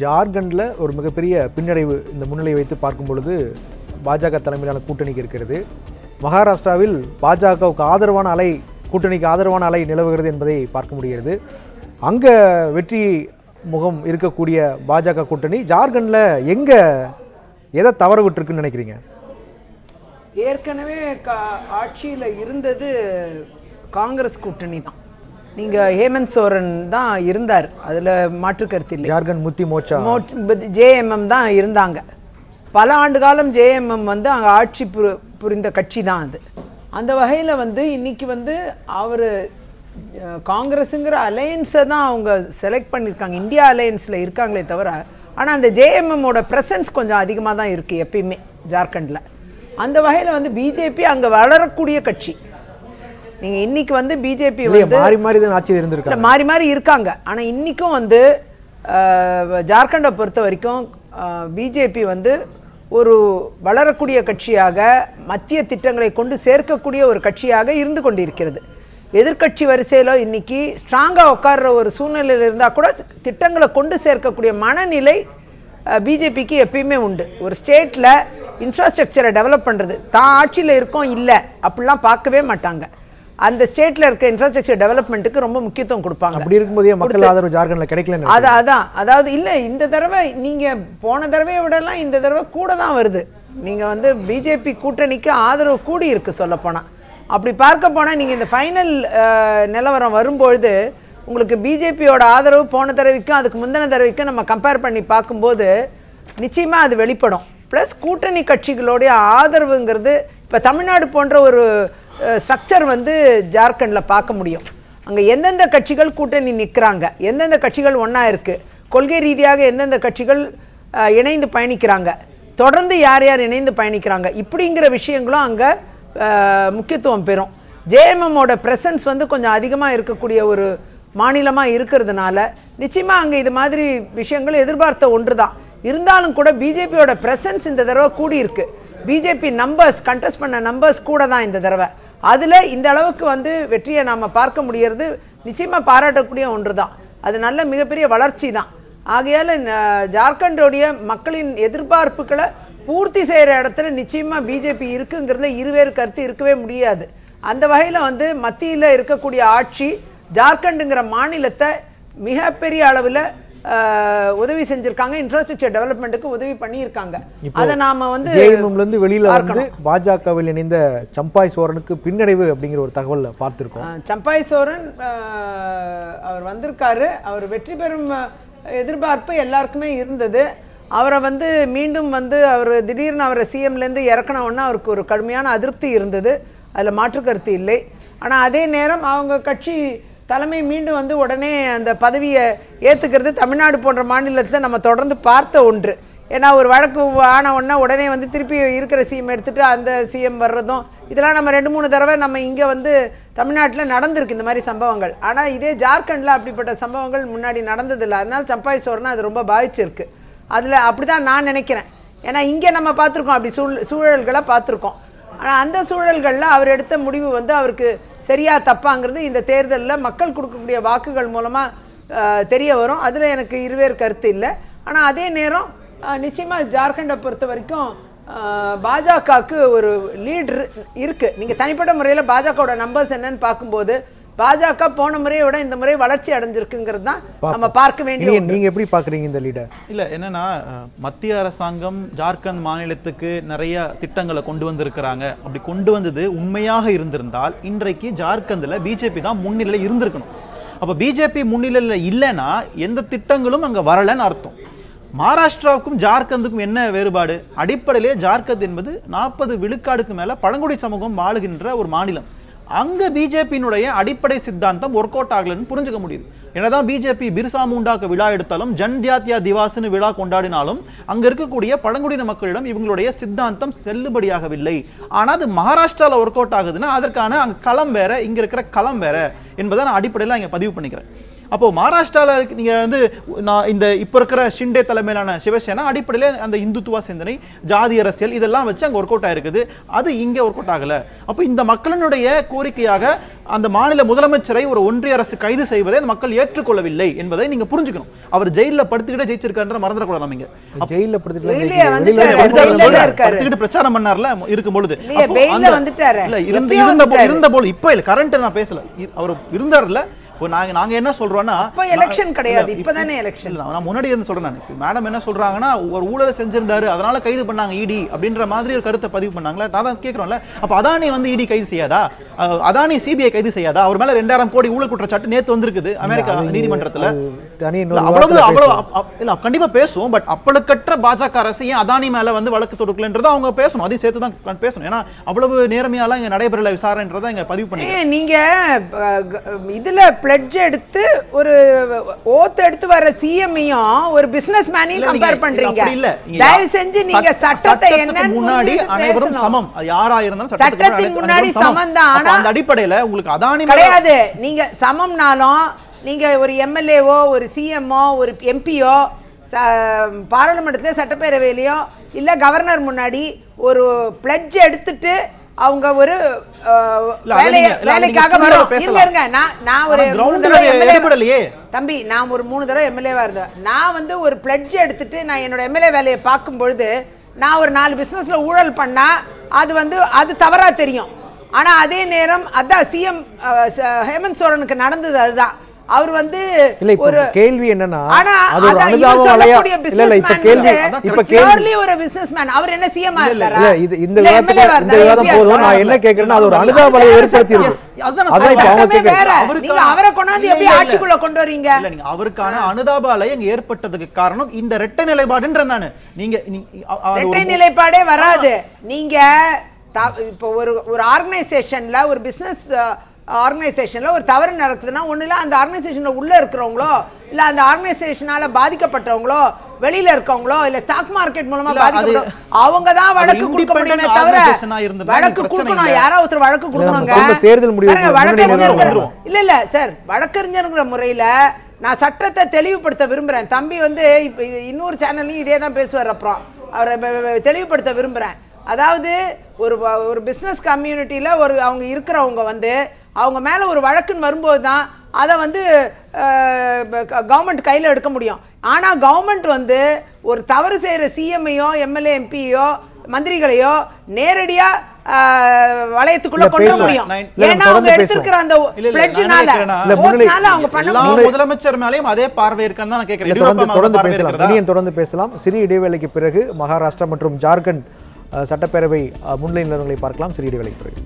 ஜார்க்கண்டில் ஒரு மிகப்பெரிய பின்னடைவு இந்த முன்னிலை வைத்து பார்க்கும் பொழுது பாஜக தலைமையிலான கூட்டணிக்கு இருக்கிறது. மகாராஷ்டிராவில் பாஜகவுக்கு ஆதரவான அலை, கூட்டணிக்கு ஆதரவான அலை நிலவுகிறது என்பதை பார்க்க முடிகிறது. அங்கே வெற்றி முகம் இருக்கக்கூடிய பாஜக கூட்டணி ஜார்க்கண்டில் எதை தவற விட்டுருக்குன்னு நினைக்கிறீங்க? ஏற்கனவே ஆட்சியில் இருந்தது காங்கிரஸ் கூட்டணி தான். நீங்கள் ஹேமந்த் சோரன் தான் இருந்தார், அதில் மாற்று கருத்து இல்லை. ஜார்க்கண்ட் முக்தி மோர்ச்சா ஜேஎம்எம் தான் இருந்தாங்க. பல ஆண்டு காலம் ஜேஎம்எம் அங்கே ஆட்சி புரிந்த கட்சி தான் அது. அந்த வகையில் இன்னைக்கு அவர் காங்கிரஸுங்கிற அலையன்ஸை தான் அவங்க செலக்ட் பண்ணியிருக்காங்க, இந்தியா அலையன்ஸில் இருக்காங்களே தவிர. ஆனால் அந்த ஜேஎம்எம்மோட ப்ரெசன்ஸ் கொஞ்சம் அதிகமாக தான் இருக்குது எப்பயுமே ஜார்க்கண்டில். அந்த வகையில் பிஜேபி அங்கே வளரக்கூடிய கட்சி. நீங்கள் இன்னைக்கு பிஜேபி மாறி மாறி தான் ஆட்சியில் இருந்திருக்காங்க, மாறி மாறி இருக்காங்க. ஆனால் இன்றைக்கும் ஜார்க்கண்டை பொறுத்த வரைக்கும் பிஜேபி ஒரு வளரக்கூடிய கட்சியாக, மத்திய திட்டங்களை கொண்டு சேர்க்கக்கூடிய ஒரு கட்சியாக இருந்து கொண்டிருக்கிறது. எதிர்கட்சி வரிசையில் இன்னைக்கு ஸ்ட்ராங்காக உட்கார்ற ஒரு சூழ்நிலையில் இருந்தால் கூட திட்டங்களை கொண்டு சேர்க்கக்கூடிய மனநிலை பிஜேபிக்கு எப்பயுமே உண்டு. ஒரு ஸ்டேட்டில் இன்ஃப்ராஸ்ட்ரக்சரை டெவலப் பண்ணுறது, தான் ஆட்சியில் இருக்கோம் இல்லை அப்படிலாம் பார்க்கவே மாட்டாங்க. அந்த ஸ்டேட்டில் இருக்க இன்ஃப்ராஸ்ட்ரக்சர் டெவலப்மெண்ட்டுக்கு ரொம்ப முக்கியத்துவம் கொடுப்பாங்க. அப்படி இருக்கும்போதே மக்கள் ஆதரவு ஜார்க்கண்டில் கிடைக்கல. அதாவது இல்லை, இந்த தடவை நீங்கள் போன தடவையை விடலாம் இந்த தடவை கூட தான் வருது. நீங்கள் பிஜேபி கூட்டணிக்கு ஆதரவு கூடி இருக்கு சொல்லப்போனால். அப்படி பார்க்க போனால் நீங்கள் இந்த ஃபைனல் நிலவரம் வரும்பொழுது உங்களுக்கு பிஜேபியோட ஆதரவு போன தடவைக்கும் அதுக்கு முந்தின தடவைக்கும் நம்ம கம்பேர் பண்ணி பார்க்கும்போது நிச்சயமாக அது வெளிப்படும். ப்ளஸ் கூட்டணி கட்சிகளுடைய ஆதரவுங்கிறது இப்போ தமிழ்நாடு போன்ற ஒரு ஸ்ட்ரக்சர் ஜார்க்கண்டில் பார்க்க முடியும். அங்கே எந்தெந்த கட்சிகள் கூட்டணி நிற்கிறாங்க, எந்தெந்த கட்சிகள் ஒன்றா இருக்குது, கொள்கை ரீதியாக எந்தெந்த கட்சிகள் இணைந்து பயணிக்கிறாங்க, தொடர்ந்து யார் யார் இணைந்து பயணிக்கிறாங்க, இப்படிங்கிற விஷயங்களும் அங்கே முக்கியத்துவம் பெறும். ஜேஎம்எம்மோட ப்ரெசன்ஸ் கொஞ்சம் அதிகமாக இருக்கக்கூடிய ஒரு மாநிலமாக இருக்கிறதுனால நிச்சயமாக அங்கே இது மாதிரி விஷயங்கள் எதிர்பார்த்த ஒன்று தான். இருந்தாலும் கூட பிஜேபியோட ப்ரெசன்ஸ் இந்த தடவை கூடி இருக்கு. பிஜேபி நம்பர்ஸ், கண்டெஸ்ட் பண்ண நம்பர்ஸ் கூட தான் இந்த தடவை. அதில் இந்த அளவுக்கு வெற்றியை நாம் பார்க்க முடியறது நிச்சயமாக பாராட்டக்கூடிய ஒன்று தான். அது நல்ல மிகப்பெரிய வளர்ச்சி தான். ஆகையால் ஜார்க்கண்டோடைய மக்களின் எதிர்பார்ப்புகளை பூர்த்தி செய்கிற இடத்துல நிச்சயமாக பிஜேபி இருக்குங்கிறதுல இருவேறு கருத்து இருக்கவே முடியாது. அந்த வகையில் மத்தியில் இருக்கக்கூடிய ஆட்சி ஜார்க்கண்டுங்கிற மாநிலத்தை மிகப்பெரிய அளவில் உதவி செஞ்சிருக்காங்க, இன்ஃப்ராஸ்ட்ரக்சர் டெவலப்மெண்ட்டுக்கு உதவி பண்ணியிருக்காங்க. அதை நாம ஜேஎம்எம்லேருந்து வெளியில் பாஜகவில் இணைந்த சம்பாய் சோரனுக்கு பின்னடைவு அப்படிங்கிற ஒரு தகவல் பார்த்துருக்கோம். சம்பாய் சோரன் அவர் வந்திருக்காரு. அவர் வெற்றி பெறும் எதிர்பார்ப்பு எல்லாருக்குமே இருந்தது. அவரை மீண்டும் அவர் திடீர்னு அவரை சிஎம்லேருந்து இறக்கணும்னா அவருக்கு ஒரு கடுமையான அதிருப்தி இருந்தது, அதில் மாற்று கருத்து இல்லை. ஆனால் அதே நேரம் அவங்க கட்சி தலைமை மீண்டும் உடனே அந்த பதவியை ஏற்றுக்கிறது தமிழ்நாடு போன்ற மாநிலத்தில் நம்ம தொடர்ந்து பார்த்த ஒன்று. ஏன்னா ஒரு வழக்கு ஆன உடனே திருப்பி இருக்கிற சிஎம் எடுத்துகிட்டு அந்த சிஎம் வர்றதும், இதெல்லாம் நம்ம 2-3 தடவை நம்ம இங்கே தமிழ்நாட்டில் நடந்திருக்கு இந்த மாதிரி சம்பவங்கள். ஆனால் இதே ஜார்க்கண்டில் அப்படிப்பட்ட சம்பவங்கள் முன்னாடி நடந்ததில்லை. அதனால் சம்பாய் சோரனை அது ரொம்ப பாதிச்சிருக்கு. அதில் அப்படி தான் நான் நினைக்கிறேன். ஏன்னா இங்கே நம்ம பார்த்துருக்கோம், அப்படி சூழல்களை பார்த்துருக்கோம். ஆனால் அந்த சூழல்களில் அவர் எடுத்த முடிவு அவருக்கு சரியா தப்பாங்கிறது இந்த தேர்தலில் மக்கள் கொடுக்கக்கூடிய வாக்குகள் மூலமாக தெரிய வரும். அதில் எனக்கு இருவேறு கருத்து இல்லை. ஆனால் அதே நேரம் நிச்சயமாக ஜார்க்கண்டை பொறுத்த வரைக்கும் பாஜகவுக்கு ஒரு லீடர் இருக்குது. நீங்கள் தனிப்பட்ட முறையில் பாஜகவோட நம்பர்ஸ் என்னன்னு பார்க்கும்போது பாஜக போன முறையை விட இந்த முறை வளர்ச்சி அடைஞ்சிருக்குங்கிறது தான் நம்ம பார்க்க வேண்டிய. நீங்க எப்படி பார்க்குறீங்க இந்த லீடர்? இல்லை, என்னன்னா மத்திய அரசாங்கம் ஜார்க்கண்ட் மாநிலத்துக்கு நிறைய திட்டங்களை கொண்டு வந்திருக்கிறாங்க. அப்படி கொண்டு வந்தது உண்மையாக இருந்திருந்தால் இன்றைக்கு ஜார்க்கண்டில் பிஜேபி தான் முன்னிலையில் இருந்திருக்கணும். அப்போ பிஜேபி முன்னிலையில் இல்லைன்னா எந்த திட்டங்களும் அங்கே வரலைன்னு அர்த்தம். மகாராஷ்டிராவுக்கும் ஜார்க்கண்டுக்கும் என்ன வேறுபாடு? அடிப்படையிலே ஜார்க்கண்ட் என்பது 40 விழுக்காடுக்கு மேலே பழங்குடி சமூகம் வாழுகின்ற ஒரு மாநிலம். அங்கே பிஜேபியினுடைய அடிப்படை சித்தாந்தம் ஒர்க் அவுட் ஆகலன்னு புரிஞ்சுக்க முடியுது. என்னதான் பிஜேபி பிர்சா முண்டாக்கு விழா எடுத்தாலும், ஜன்ஜாத்தியா திவாஸ்னு விழா கொண்டாடினாலும் அங்கே இருக்கக்கூடிய பழங்குடியின மக்களிடம் இவங்களுடைய சித்தாந்தம் செல்லுபடியாகவில்லை. ஆனால் அது மகாராஷ்டிராவில் ஒர்க் அவுட் ஆகுதுன்னா அதற்கான அங்கே களம் வேற, இங்கே இருக்கிற களம் வேற என்பதை நான் அடிப்படையில் இங்கே பதிவு பண்ணிக்கிறேன். அப்போ மகாராஷ்டிரால நீங்க வந்து நான் இந்த இப்ப இருக்கிற ஷிண்டே தலைமையிலான சிவசேனா அடிப்படையில அந்த இந்துத்துவ சிந்தனை, ஜாதி அரசியல் இதெல்லாம் வச்சு அங்க ஒர்க் அவுட் ஆயிருக்குது. அது இங்க ஒர்க் அவுட் ஆகல. அப்போ இந்த மக்களினுடைய கோரிக்கையாக அந்த மாநில முதலமைச்சரை ஒரு ஒன்றிய அரசு கைது செய்வதை அந்த மக்கள் ஏற்றுக்கொள்ளவில்லை என்பதை நீங்க புரிஞ்சுக்கணும். அவர் ஜெயில படுத்துக்கிட்டே ஜெயிச்சிருக்காருன்ற மறந்துடக்கூடாது. நீங்க ஜெயில படுத்துக்கிட்டு பிரச்சாரம் பண்ணார்ல இருக்கும் பொழுது இருந்த போது இப்ப இல்ல கரண்ட் நான் பேசல அவர் இருந்தார்ல. நாங்க என்ன சொல்றோம்னா எலெக்ஷன் கிடையாது, இப்பதானே எலெக்ஷன். நான் முன்னாடி இருந்து சொல்றேன். மேடம் என்ன சொல்றாங்கன்னா ஒரு ஊழலை செஞ்சிருந்தாரு அதனால கைது பண்ணாங்க இடி அப்படின்ற மாதிரி ஒரு கருத்தை பதிவு பண்ணாங்களா. நான் தான் கேட்கிறோம்ல, அப்ப அதானி வந்து இடி கைது செய்யாதா? அதானி சிபிஐ கைது செய்யாதா? அவர் மேல 2000 கோடி ஊழல் குற்றச்சாட்டு நேத்து வந்திருக்குது அமெரிக்கா நீதிமன்றத்துல. இல்ல கண்டிப்பா பேசுவோம். பட் அப்பளுக்கற்ற பாஜக அரசு ஏன் அதானி மேல வந்து வழக்கு தொடுக்கலன்றதை அவங்க பேசணும். அதையும் சேர்த்து தான் பேசணும். ஏன்னா அவ்வளவு நேர்மையால இங்க நடைபெறல விசாரணைன்றதை இங்க பதிவு பண்ணி நீங்க இதுல பிளட்ஜ் எடுத்து ஒரு ஓத் எடுத்து வர சிஎம்மையும் ஒரு பிசினஸ் மேனையும் கம்பேர் பண்றீங்க. தயவு செஞ்சு நீங்க சட்டத்தை என்ன முன்னாடி அனைவரும் சமம். யாரா இருந்தாலும் சட்டத்தின் முன்னாடி சமம் தான். ஆனா அந்த அடிப்படையில உங்களுக்கு அதானி கிடையாது. நீங்க சமம்னாலும் நீங்க ஒரு எம்எல்ஏவோ ஒரு சிஎம்ஓ ஒரு எம்பியோ பாராளுமன்றத்திலே சட்டப்பேரவையிலையோ இல்ல கவர்னர் முன்னாடி ஒரு பிளட்ஜ் எடுத்துட்டு அவங்க ஒரு வேலைக்காக வரும். நான் ஒரு 3 தடவை எம்எல்ஏ தம்பி, நான் ஒரு 3 தடவை எம்எல்ஏவா இருந்தேன். நான் வந்து ஒரு பிளட்ஜ் எடுத்துட்டு நான் என்னோட எம்எல்ஏ வேலையை பார்க்கும் பொழுது நான் ஒரு 4 பிசினஸ்ல ஊழல் பண்ணா அது தவறா தெரியும். ஆனா அதே நேரம் அதான் சிஎம் ஹேமந்த் சோரனுக்கு நடந்தது. அதுதான் அவர் வந்து ஒரு கேள்வி என்னன்னா அது ஒரு அனுதாபமலையா இல்ல இப்ப கேள்வி இப்ப கேள்வி ஒரு பிசினஸ்மேன் அவர் என்ன சிஎம்ஆ இருந்தாரா? இல்ல இந்த விவாதம் போதும். நான் என்ன கேக்குறேன்னா அது ஒரு அனுதாபமலையை ஏற்படுத்தி இருக்கு. அதான் இப்ப அவங்க கேக்குறாங்க நீங்க அவரை கொண்டாந்து எப்படி ஆட்சிக்குள்ள கொண்டு வரீங்க? இல்ல நீங்க அவருக்கான அனுதாபமலை இங்க ஏற்பட்டதுக்கு காரணம் இந்த இரட்டை நிலைப்பாடுன்ற நானு. நீங்க இரட்டை நிலைப்பாடே வராது. நீங்க இப்ப ஒரு ஆர்கனைசேஷன்ல ஒரு பிசினஸ் ஆர்கனைசேஷன்ல ஒரு தவறு நடக்குதுன்னா ஒண்ணுல அந்த ஆர்கனைசேஷன்ல உள்ள இருக்கிறவங்களோ இல்ல அந்த ஆர்கனைசேஷனால பாதிக்கப்பட்டவங்களோ வெளியில இருக்கவங்களோ இல்ல ஸ்டாக் மார்க்கெட் மூலமா பாதிக்கப்பட்டவங்க அவங்க தான் வழக்கு கொடுக்க முடியுமே தவிர வழக்கு கொடுக்கணும். யாராவது ஒருத்தர் வழக்கு கொடுக்கணுங்க. தேர்தல் முடிவு இல்ல சார், வழக்கறிஞருங்கிற முறையில நான் சட்டத்தை தெளிவுபடுத்த விரும்புறேன். தம்பி வந்து இன்னொரு சேனல்லையும் இதே தான் பேசுவார். அப்புறம் அவரை தெளிவுபடுத்த விரும்புறேன். அதாவது ஒரு பிசினஸ் கம்யூனிட்டியில அவங்க இருக்கிறவங்க வந்து அவங்க மேல ஒரு வழக்குன்னு வரும்போது தான் அதை வந்து கவர்மெண்ட் கையில் எடுக்க முடியும். ஆனா கவர்மெண்ட் வந்து ஒரு தவறு செய்யற சிஎம்ஐயோ எம்எல்ஏ எம்பியோ மந்திரிகளையோ நேரடியா வளையத்துக்குள்ள கொண்டு முடியும். ஏன்னா அவங்க எடுத்திருக்கிற அந்த பிளட்ஜ்னால அவங்க பண்ண முதலமைச்சர் மேலயும் அதே பார்வை இருக்குன்னு தான் நான் கேக்குறேன். தொடர்ந்து பேசலாம். சிறிய இடைவேளைக்கு பிறகு மகாராஷ்டிரா மற்றும் ஜார்க்கண்ட் சட்டப்பேரவை முன்னிலை நிலவரங்களை பார்க்கலாம். சிறிய இடைவேளைக்கு பிறகு